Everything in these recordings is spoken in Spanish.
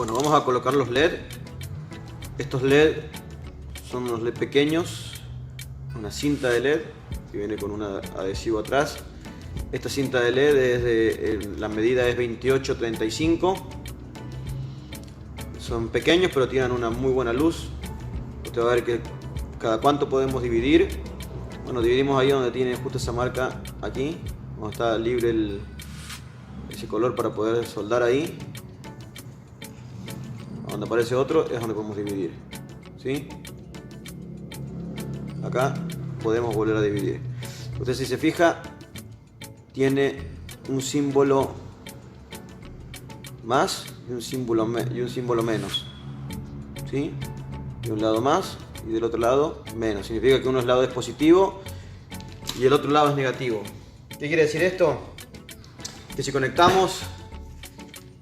Bueno, vamos a colocar los LED. Estos LED son unos LED pequeños, una cinta de LED que viene con un adhesivo atrás. Esta cinta de LED la medida es 28-35. Son pequeños pero tienen una muy buena luz. Usted va a ver que cada cuánto podemos dividir. Bueno, dividimos ahí donde tiene justo esa marca, aquí, donde está libre ese color para poder soldar ahí. Donde aparece otro es donde podemos dividir, ¿sí? Acá podemos volver a dividir. Usted, si se fija, tiene un símbolo más y un símbolo menos, ¿sí? De un lado más y del otro lado menos. Significa que uno lado es positivo y el otro lado es negativo. ¿Qué quiere decir esto? Que si conectamos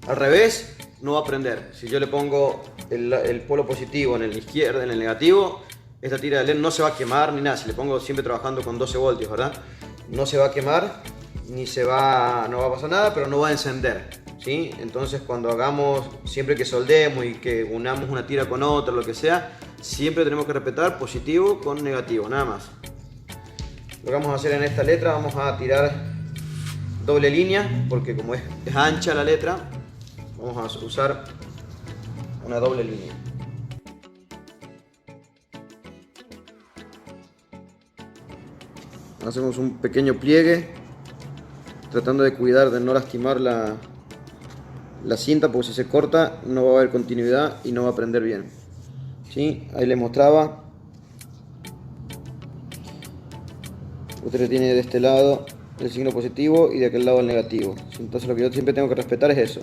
al revés, no va a prender. Si yo le pongo el polo positivo en el izquierdo, en el negativo, esta tira de LED no se va a quemar ni nada. Si le pongo siempre trabajando con 12 voltios, ¿verdad? No se va a quemar, ni no va a pasar nada, pero no va a encender, ¿sí? Entonces, cuando hagamos, siempre que soldemos y que unamos una tira con otra, lo que sea, siempre tenemos que respetar positivo con negativo, nada más. Lo que vamos a hacer en esta letra, vamos a tirar doble línea, porque como es ancha la letra, vamos a usar una doble línea. Hacemos un pequeño pliegue, tratando de cuidar de no lastimar la cinta, porque si se corta no va a haber continuidad y no va a prender bien, ¿sí? Ahí les mostraba. Usted tiene de este lado el signo positivo y de aquel lado el negativo. Entonces lo que yo siempre tengo que respetar es eso.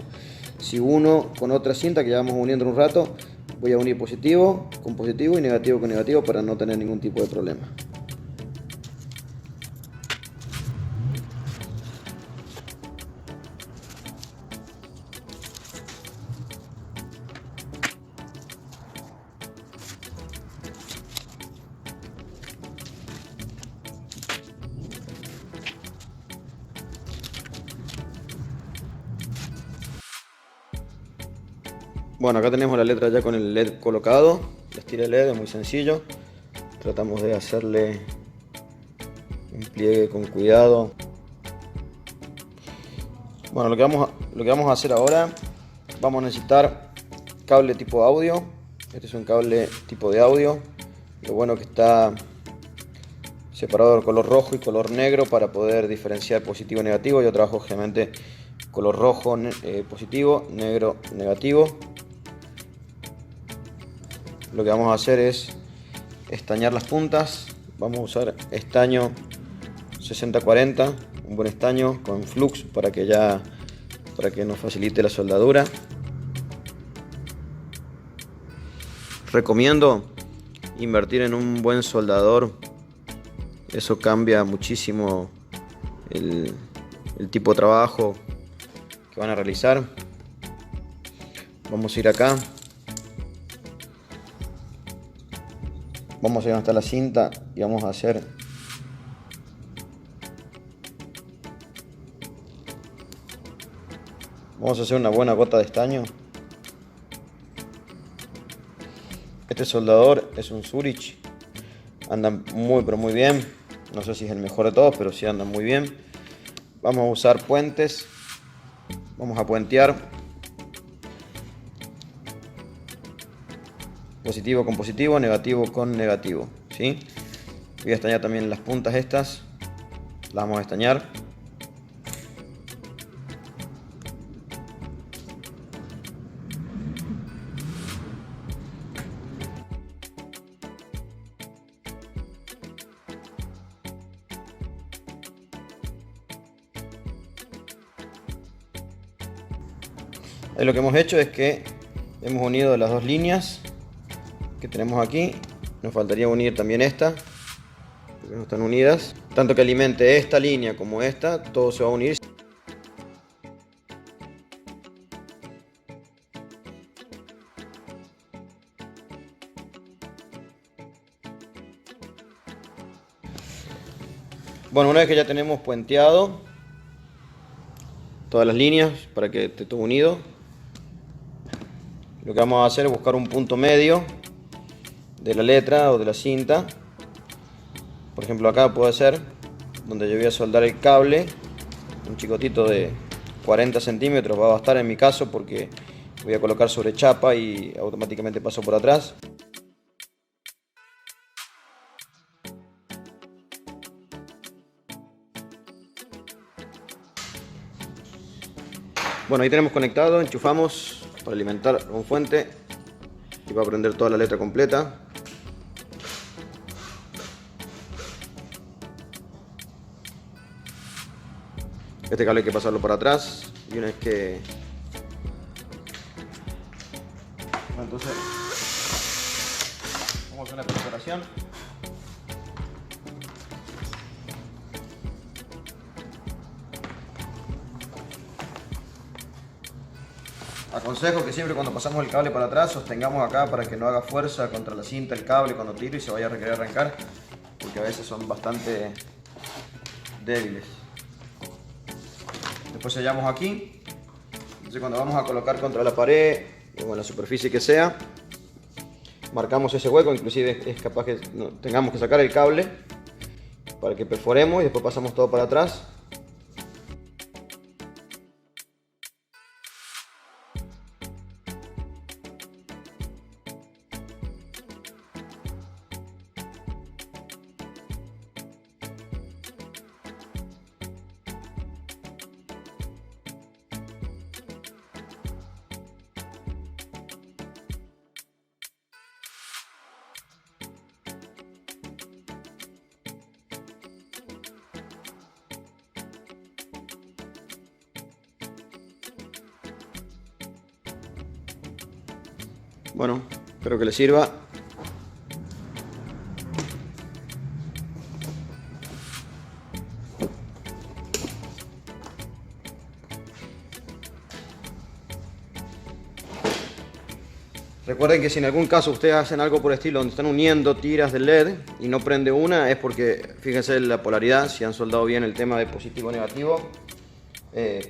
Si uno con otra cinta, que ya vamos uniendo en un rato, voy a unir positivo con positivo y negativo con negativo para no tener ningún tipo de problema. Bueno, acá tenemos la letra ya con el LED colocado. Las tira LED es muy sencillo. Tratamos de hacerle un pliegue con cuidado. Bueno, lo que vamos a hacer ahora, vamos a necesitar cable tipo audio. Este es un cable tipo de audio. Lo bueno que está separado del color rojo y color negro para poder diferenciar positivo y negativo. Yo trabajo generalmente color rojo positivo, negro negativo. Lo que vamos a hacer es estañar las puntas. Vamos a usar estaño 60-40, un buen estaño con flux para que nos facilite la soldadura. Recomiendo invertir en un buen soldador. Eso cambia muchísimo el tipo de trabajo que van a realizar. Vamos a ir acá. Vamos a ir donde está la cinta y vamos a hacer una buena gota de estaño. Este soldador es un Zurich, anda muy pero muy bien. No sé si es el mejor de todos, pero sí anda muy bien. Vamos a usar puentes, vamos a puentear positivo con positivo, negativo con negativo, ¿sí? Voy a estañar también las puntas estas, las vamos a estañar. Ahí lo que hemos hecho es que hemos unido las dos líneas que tenemos aquí. Nos faltaría unir también esta, porque no están unidas. Tanto que alimente esta línea como esta, todo se va a unir. Bueno, una vez que ya tenemos puenteado todas las líneas para que esté todo unido, Lo que vamos a hacer es buscar un punto medio de la letra o de la cinta. Por ejemplo, acá puede ser donde yo voy a soldar el cable. Un chicotito de 40 centímetros va a bastar en mi caso, porque voy a colocar sobre chapa y automáticamente paso por atrás. Bueno, ahí tenemos conectado, enchufamos para alimentar con fuente y va a prender toda la letra completa. Este cable hay que pasarlo por atrás y una vez que... Bueno, entonces vamos a hacer una perforación. Aconsejo que siempre cuando pasamos el cable para atrás sostengamos acá para que no haga fuerza contra la cinta el cable cuando tiro y se vaya a querer arrancar, porque a veces son bastante débiles. Después sellamos aquí. Entonces cuando vamos a colocar contra la pared o en la superficie que sea, marcamos ese hueco, inclusive es capaz que tengamos que sacar el cable para que perforemos y después pasamos todo para atrás. Bueno, espero que les sirva. Recuerden que si en algún caso ustedes hacen algo por el estilo donde están uniendo tiras de LED y no prende una, es porque, fíjense la polaridad, si han soldado bien el tema de positivo o negativo.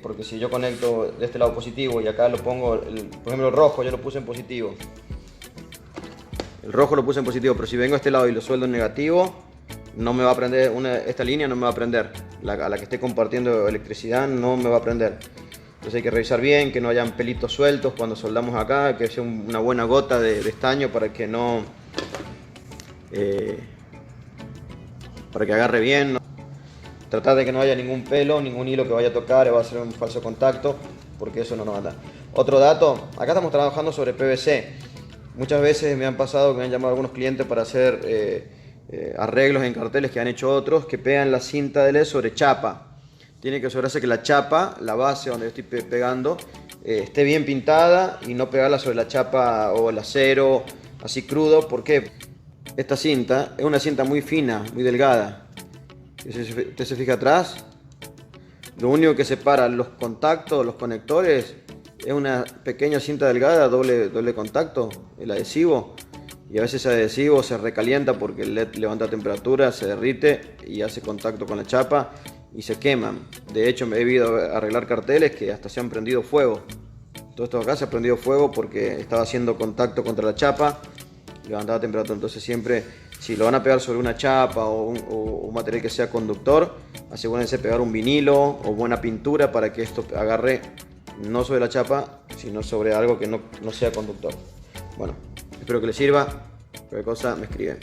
Porque si yo conecto de este lado positivo y acá lo pongo, por ejemplo el rojo yo lo puse en positivo, el rojo lo puse en positivo, pero si vengo a este lado y lo sueldo en negativo, no me va a prender, esta línea no me va a prender, a la que esté compartiendo electricidad no me va a prender. Entonces hay que revisar bien, que no hayan pelitos sueltos cuando soldamos acá, que sea una buena gota de estaño para que no, para que agarre bien, ¿no? Tratar de que no haya ningún pelo, ningún hilo que vaya a tocar o va a ser un falso contacto, porque eso no nos anda. Otro dato, acá estamos trabajando sobre PVC. Muchas veces me han pasado que me han llamado algunos clientes para hacer arreglos en carteles que han hecho otros, que pegan la cinta de LED sobre chapa. Tiene que asegurarse que la chapa, la base donde yo estoy pegando, esté bien pintada y no pegarla sobre la chapa o el acero así crudo, porque esta cinta es una cinta muy fina, muy delgada. Si usted se fija atrás, lo único que separa los contactos, los conectores, es una pequeña cinta delgada, doble contacto, el adhesivo. Y a veces ese adhesivo se recalienta porque el LED levanta temperatura, se derrite y hace contacto con la chapa y se queman. De hecho, me he visto arreglar carteles que hasta se han prendido fuego. Todo esto acá se ha prendido fuego porque estaba haciendo contacto contra la chapa y levantaba temperatura. Entonces siempre, si lo van a pegar sobre una chapa o un material que sea conductor, asegúrense de pegar un vinilo o buena pintura para que esto agarre no sobre la chapa, sino sobre algo que no sea conductor. Bueno, espero que les sirva. Cualquier cosa me escriben.